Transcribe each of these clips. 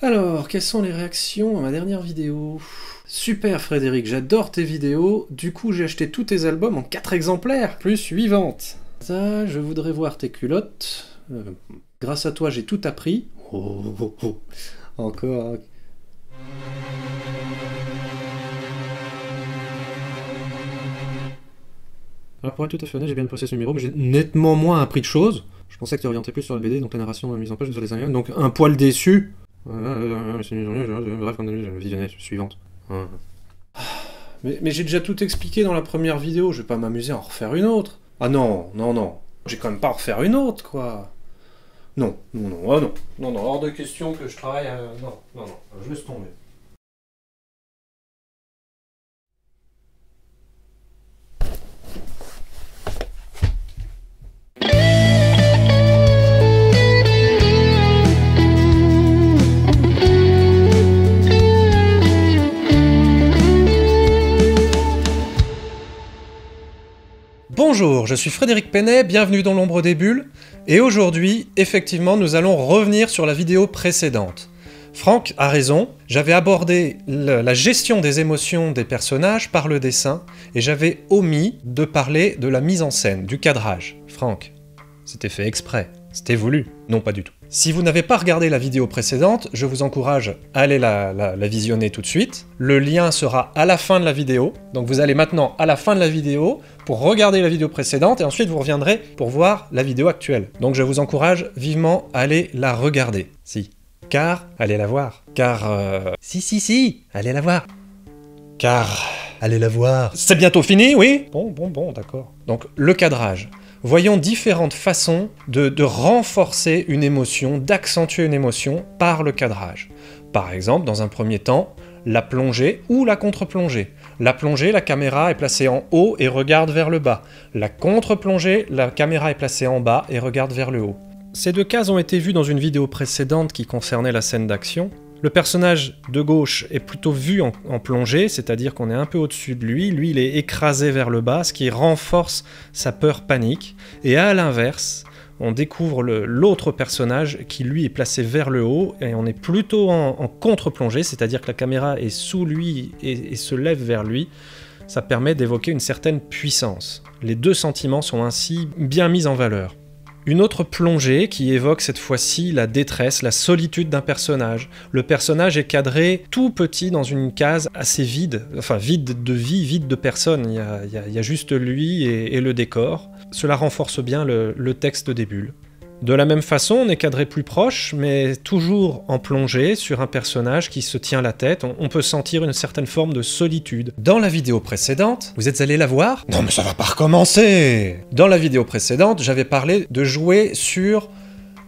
Alors, quelles sont les réactions à ma dernière vidéo? Super Frédéric, j'adore tes vidéos, du coup j'ai acheté tous tes albums en 4 exemplaires, plus 8 ventes. Ça, je voudrais voir tes culottes. Grâce à toi j'ai tout appris. Oh. Encore. Alors pour être tout à fait honnête, j'ai bien passé ce numéro, mais j'ai nettement moins appris de choses. Je pensais que tu orientais plus sur la BD, donc la narration, la mise en page sur les animaux, donc un poil déçu. Bref, visionnez, suivante. Mais j'ai déjà tout expliqué dans la première vidéo, je vais pas m'amuser à en refaire une autre. Ah non. J'ai quand même pas à refaire une autre, quoi. Non, hors de question que je travaille à... Non, je laisse tomber. Bonjour, je suis Frédéric Pennet, bienvenue dans l'ombre des bulles, et aujourd'hui, effectivement, nous allons revenir sur la vidéo précédente. Franck a raison, j'avais abordé la gestion des émotions des personnages par le dessin, et j'avais omis de parler de la mise en scène, du cadrage. Franck, c'était fait exprès, c'était voulu, non pas du tout. Si vous n'avez pas regardé la vidéo précédente, je vous encourage à aller la visionner tout de suite. Le lien sera à la fin de la vidéo, donc vous allez maintenant à la fin de la vidéo pour regarder la vidéo précédente et ensuite vous reviendrez pour voir la vidéo actuelle. Donc je vous encourage vivement à aller la regarder. Car, allez la voir. Allez la voir. Car, allez la voir. C'est bientôt fini, oui? Bon, d'accord. Donc le cadrage. Voyons différentes façons de renforcer une émotion, d'accentuer une émotion par le cadrage. Par exemple, dans un premier temps, la plongée ou la contre-plongée. La plongée, la caméra est placée en haut et regarde vers le bas. La contre-plongée, la caméra est placée en bas et regarde vers le haut. Ces deux cas ont été vus dans une vidéo précédente qui concernait la scène d'action. Le personnage de gauche est plutôt vu en plongée, c'est-à-dire qu'on est un peu au-dessus de lui. Lui, il est écrasé vers le bas, ce qui renforce sa peur-panique. Et à l'inverse, on découvre l'autre personnage qui, lui, est placé vers le haut, et on est plutôt en contre-plongée, c'est-à-dire que la caméra est sous lui et se lève vers lui. Ça permet d'évoquer une certaine puissance. Les deux sentiments sont ainsi bien mis en valeur. Une autre plongée qui évoque cette fois-ci la détresse, la solitude d'un personnage. Le personnage est cadré tout petit dans une case assez vide, enfin vide de vie, vide de personne. Il y a juste lui et le décor. Cela renforce bien le texte des bulles. De la même façon, on est cadré plus proche, mais toujours en plongée sur un personnage qui se tient la tête. On peut sentir une certaine forme de solitude. Dans la vidéo précédente, vous êtes allé la voir? Non mais ça va pas recommencer! Dans la vidéo précédente, j'avais parlé de jouer sur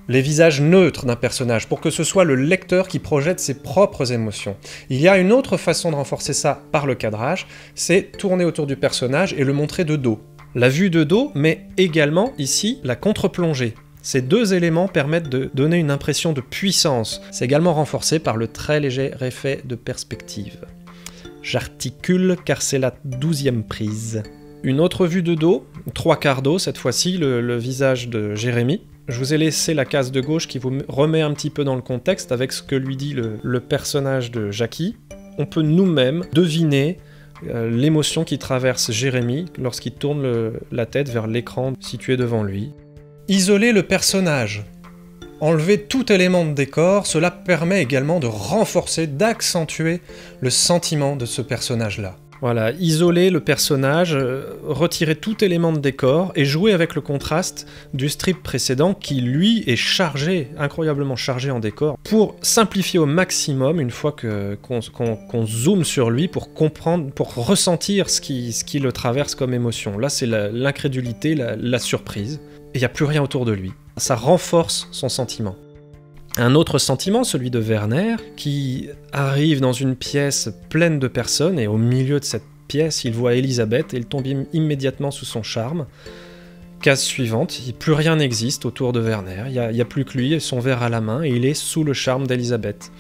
les visages neutres d'un personnage, pour que ce soit le lecteur qui projette ses propres émotions. Il y a une autre façon de renforcer ça par le cadrage, c'est tourner autour du personnage et le montrer de dos. La vue de dos, mais également, ici, la contre-plongée. Ces deux éléments permettent de donner une impression de puissance. C'est également renforcé par le très léger effet de perspective. J'articule car c'est la 12e prise. Une autre vue de dos, 3/4 dos cette fois-ci, le visage de Jérémy. Je vous ai laissé la case de gauche qui vous remet un petit peu dans le contexte avec ce que lui dit le personnage de Jackie. On peut nous-mêmes deviner l'émotion qui traverse Jérémy lorsqu'il tourne la tête vers l'écran situé devant lui. Isoler le personnage. Enlever tout élément de décor, cela permet également de renforcer, d'accentuer le sentiment de ce personnage-là. Voilà, isoler le personnage, retirer tout élément de décor et jouer avec le contraste du strip précédent qui, lui, est chargé, incroyablement chargé en décor, pour simplifier au maximum une fois qu'on zoome sur lui pour comprendre, pour ressentir ce qui le traverse comme émotion. Là, c'est l'incrédulité, la surprise. Et il n'y a plus rien autour de lui. Ça renforce son sentiment. Un autre sentiment, celui de Werner, qui arrive dans une pièce pleine de personnes, et au milieu de cette pièce, il voit Elisabeth, et il tombe immédiatement sous son charme. Case suivante, plus rien n'existe autour de Werner, il n'y a plus que lui et son verre à la main, et il est sous le charme d'Elisabeth.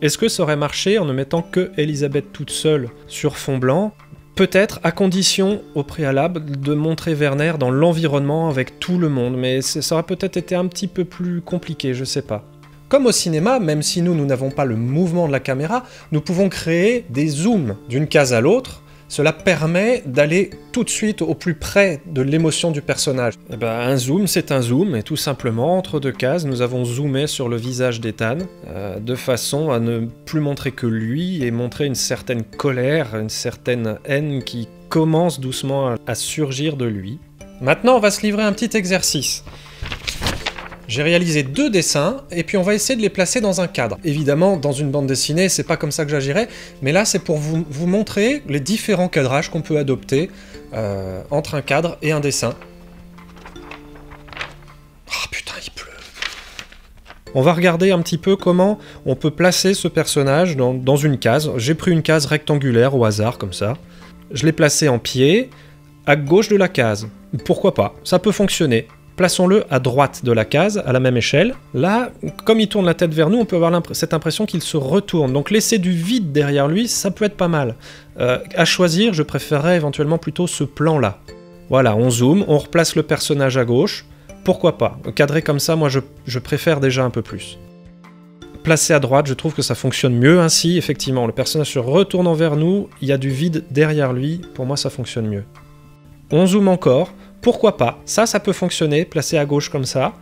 Est-ce que ça aurait marché en ne mettant que Elisabeth toute seule sur fond blanc ? Peut-être, à condition, au préalable, de montrer Werner dans l'environnement avec tout le monde, mais ça aurait peut-être été un petit peu plus compliqué, je sais pas. Comme au cinéma, même si nous n'avons pas le mouvement de la caméra, nous pouvons créer des zooms d'une case à l'autre. Cela permet d'aller tout de suite au plus près de l'émotion du personnage. Et ben, un zoom, c'est un zoom, et tout simplement, entre deux cases, nous avons zoomé sur le visage d'Ethan, de façon à ne plus montrer que lui, et montrer une certaine colère, une certaine haine qui commence doucement à surgir de lui. Maintenant, on va se livrer un petit exercice. J'ai réalisé 2 dessins, et puis on va essayer de les placer dans un cadre. Évidemment, dans une bande dessinée, c'est pas comme ça que j'agirais, mais là, c'est pour vous montrer les différents cadrages qu'on peut adopter entre un cadre et un dessin. Ah putain, il pleut. On va regarder un petit peu comment on peut placer ce personnage dans une case. J'ai pris une case rectangulaire au hasard, comme ça. Je l'ai placé en pied, à gauche de la case. Pourquoi pas, ça peut fonctionner. Plaçons-le à droite de la case, à la même échelle. Là, comme il tourne la tête vers nous, on peut avoir cette impression qu'il se retourne. Donc laisser du vide derrière lui, ça peut être pas mal. À choisir, je préférerais éventuellement plutôt ce plan-là. Voilà, on zoome, on replace le personnage à gauche. Pourquoi pas? Cadré comme ça, moi je préfère déjà un peu plus. Placé à droite, je trouve que ça fonctionne mieux ainsi. Effectivement, le personnage se retourne vers nous, il y a du vide derrière lui. Pour moi, ça fonctionne mieux. On zoome encore. Pourquoi pas? Ça peut fonctionner, placé à gauche comme ça.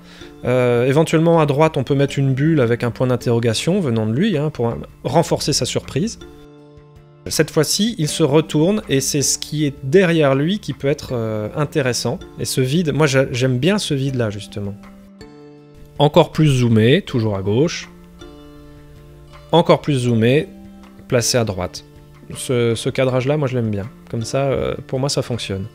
Éventuellement à droite, on peut mettre une bulle avec un point d'interrogation venant de lui, hein, pour renforcer sa surprise. Cette fois-ci, il se retourne et c'est ce qui est derrière lui qui peut être intéressant. Et ce vide, moi j'aime bien ce vide-là justement. Encore plus zoomé, toujours à gauche. Encore plus zoomé, placé à droite. Ce cadrage-là, moi je l'aime bien. Comme ça, pour moi ça fonctionne.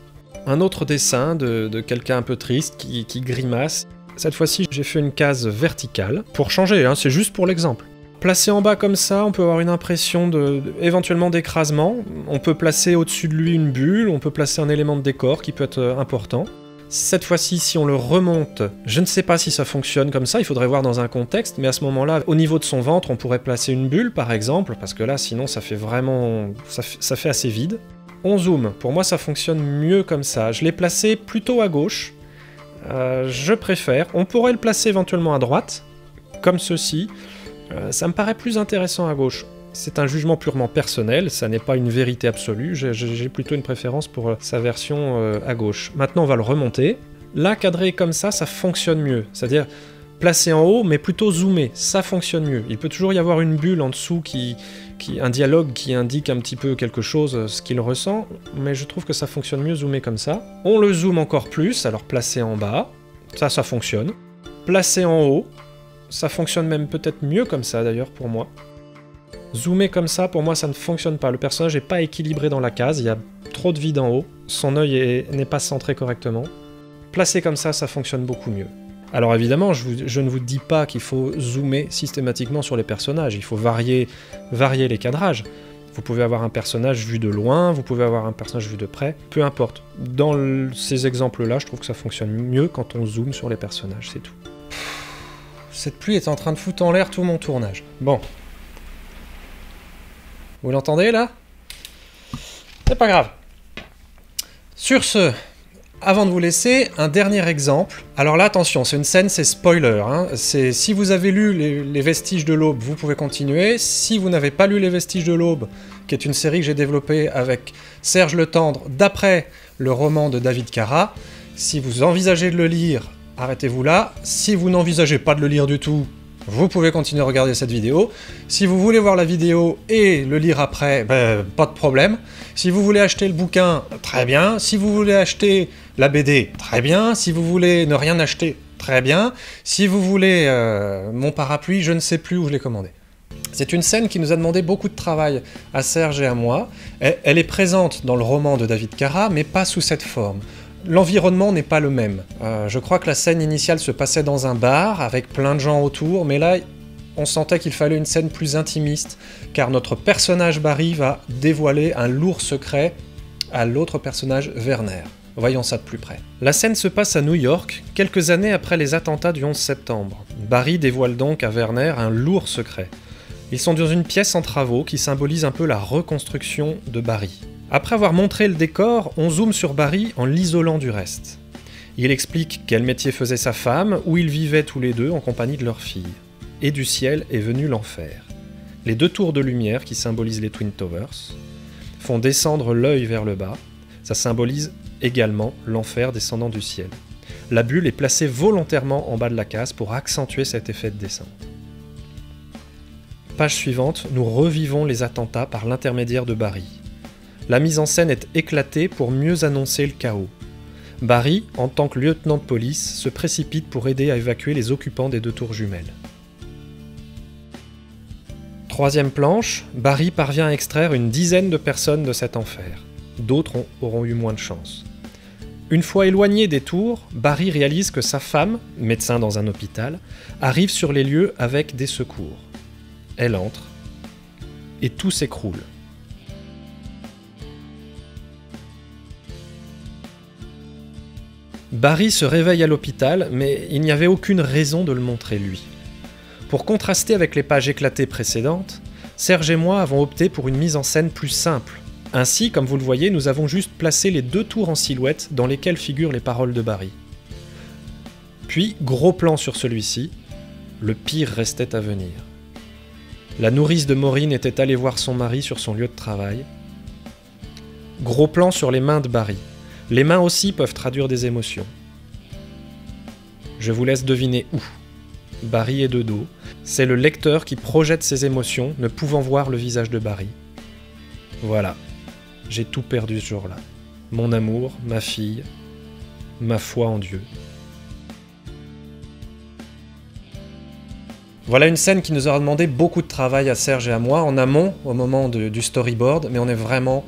Un autre dessin de quelqu'un un peu triste qui grimace. Cette fois-ci, j'ai fait une case verticale. Pour changer, hein, c'est juste pour l'exemple. Placé en bas comme ça, on peut avoir une impression éventuellement d'écrasement. On peut placer au-dessus de lui une bulle, on peut placer un élément de décor qui peut être important. Cette fois-ci, si on le remonte, je ne sais pas si ça fonctionne comme ça, il faudrait voir dans un contexte, mais à ce moment-là, au niveau de son ventre, on pourrait placer une bulle, par exemple, parce que là, sinon, ça fait vraiment... ça fait assez vide. On zoome, pour moi ça fonctionne mieux comme ça. Je l'ai placé plutôt à gauche, je préfère. On pourrait le placer éventuellement à droite, comme ceci. Ça me paraît plus intéressant à gauche. C'est un jugement purement personnel, ça n'est pas une vérité absolue, j'ai plutôt une préférence pour sa version à gauche. Maintenant on va le remonter. Là, cadré comme ça fonctionne mieux, c'est-à-dire placé en haut, mais plutôt zoomé, ça fonctionne mieux. Il peut toujours y avoir une bulle en dessous un dialogue qui indique un petit peu quelque chose, ce qu'il ressent, mais je trouve que ça fonctionne mieux zoomé comme ça. On le zoome encore plus, alors placé en bas, ça fonctionne. Placé en haut, ça fonctionne même peut-être mieux comme ça d'ailleurs pour moi. Zoomer comme ça, pour moi ça ne fonctionne pas, le personnage n'est pas équilibré dans la case, il y a trop de vide en haut, son œil n'est pas centré correctement. Placé comme ça fonctionne beaucoup mieux. Alors évidemment, je ne vous dis pas qu'il faut zoomer systématiquement sur les personnages, il faut varier les cadrages. Vous pouvez avoir un personnage vu de loin, vous pouvez avoir un personnage vu de près, peu importe. Dans ces exemples-là, je trouve que ça fonctionne mieux quand on zoome sur les personnages, c'est tout. Cette pluie est en train de foutre en l'air tout mon tournage. Bon. Vous l'entendez là? C'est pas grave. Sur ce... Avant de vous laisser, un dernier exemple. Alors là, attention, c'est une scène, c'est spoiler. Hein. Si vous avez lu les Vestiges de l'Aube, vous pouvez continuer. Si vous n'avez pas lu Les Vestiges de l'Aube, qui est une série que j'ai développée avec Serge Le Tendre, d'après le roman de David Cara, si vous envisagez de le lire, arrêtez-vous là. Si vous n'envisagez pas de le lire du tout, vous pouvez continuer à regarder cette vidéo. Si vous voulez voir la vidéo et le lire après, ben, pas de problème. Si vous voulez acheter le bouquin, très bien. Si vous voulez acheter la BD, très bien. Si vous voulez ne rien acheter, très bien. Si vous voulez mon parapluie, je ne sais plus où je l'ai commandé. C'est une scène qui nous a demandé beaucoup de travail à Serge et à moi. Elle est présente dans le roman de David Cara, mais pas sous cette forme. L'environnement n'est pas le même. Je crois que la scène initiale se passait dans un bar, avec plein de gens autour, mais là, on sentait qu'il fallait une scène plus intimiste, car notre personnage Barry va dévoiler un lourd secret à l'autre personnage Werner. Voyons ça de plus près. La scène se passe à New York, quelques années après les attentats du 11 septembre. Barry dévoile donc à Werner un lourd secret. Ils sont dans une pièce en travaux qui symbolise un peu la reconstruction de Barry. Après avoir montré le décor, on zoome sur Barry en l'isolant du reste. Il explique quel métier faisait sa femme, où ils vivaient tous les deux en compagnie de leur fille. et du ciel est venu l'enfer. Les 2 tours de lumière, qui symbolisent les Twin Towers, font descendre l'œil vers le bas. Ça symbolise également l'enfer descendant du ciel. La bulle est placée volontairement en bas de la case pour accentuer cet effet de descente. Page suivante, nous revivons les attentats par l'intermédiaire de Barry. La mise en scène est éclatée pour mieux annoncer le chaos. Barry, en tant que lieutenant de police, se précipite pour aider à évacuer les occupants des 2 tours jumelles. 3e planche, Barry parvient à extraire une dizaine de personnes de cet enfer. D'autres auront eu moins de chance. Une fois éloigné des tours, Barry réalise que sa femme, médecin dans un hôpital, arrive sur les lieux avec des secours. Elle entre, et tout s'écroule. Barry se réveille à l'hôpital, mais il n'y avait aucune raison de le montrer lui. Pour contraster avec les pages éclatées précédentes, Serge et moi avons opté pour une mise en scène plus simple. Ainsi, comme vous le voyez, nous avons juste placé les 2 tours en silhouette dans lesquelles figurent les paroles de Barry. Puis, gros plan sur celui-ci, le pire restait à venir. La nourrice de Maureen était allée voir son mari sur son lieu de travail. Gros plan sur les mains de Barry. Les mains aussi peuvent traduire des émotions. Je vous laisse deviner où. Barry est de dos. C'est le lecteur qui projette ses émotions, ne pouvant voir le visage de Barry. Voilà. J'ai tout perdu ce jour-là. Mon amour, ma fille, ma foi en Dieu. Voilà une scène qui nous aura demandé beaucoup de travail à Serge et à moi en amont, au moment du storyboard, mais on est vraiment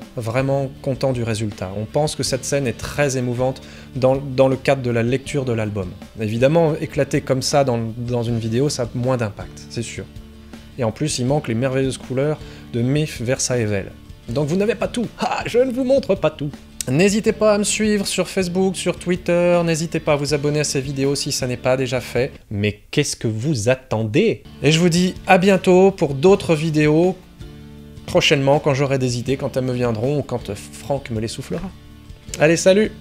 content du résultat. On pense que cette scène est très émouvante dans le cadre de la lecture de l'album. Évidemment, éclater comme ça dans une vidéo, ça a moins d'impact, c'est sûr. Et en plus, il manque les merveilleuses couleurs de Myth Versailles. Donc vous n'avez pas tout. Ah, je ne vous montre pas tout. N'hésitez pas à me suivre sur Facebook, sur Twitter, n'hésitez pas à vous abonner à ces vidéos si ça n'est pas déjà fait. Mais qu'est-ce que vous attendez? Et je vous dis à bientôt pour d'autres vidéos, prochainement quand j'aurai des idées, quand elles me viendront ou quand Franck me les soufflera. Allez, salut!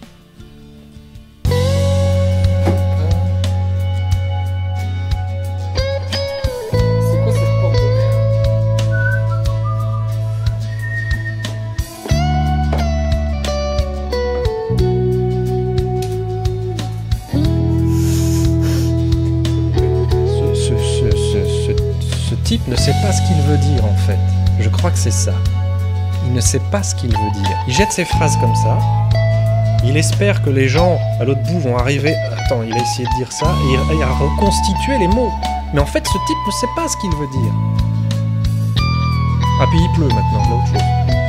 Ce type ne sait pas ce qu'il veut dire en fait. Je crois que c'est ça. Il ne sait pas ce qu'il veut dire. Il jette ses phrases comme ça. Il espère que les gens à l'autre bout vont arriver... Attends, il a essayé de dire ça et il a reconstitué les mots. Mais en fait, ce type ne sait pas ce qu'il veut dire. Ah, puis il pleut maintenant, là autre chose.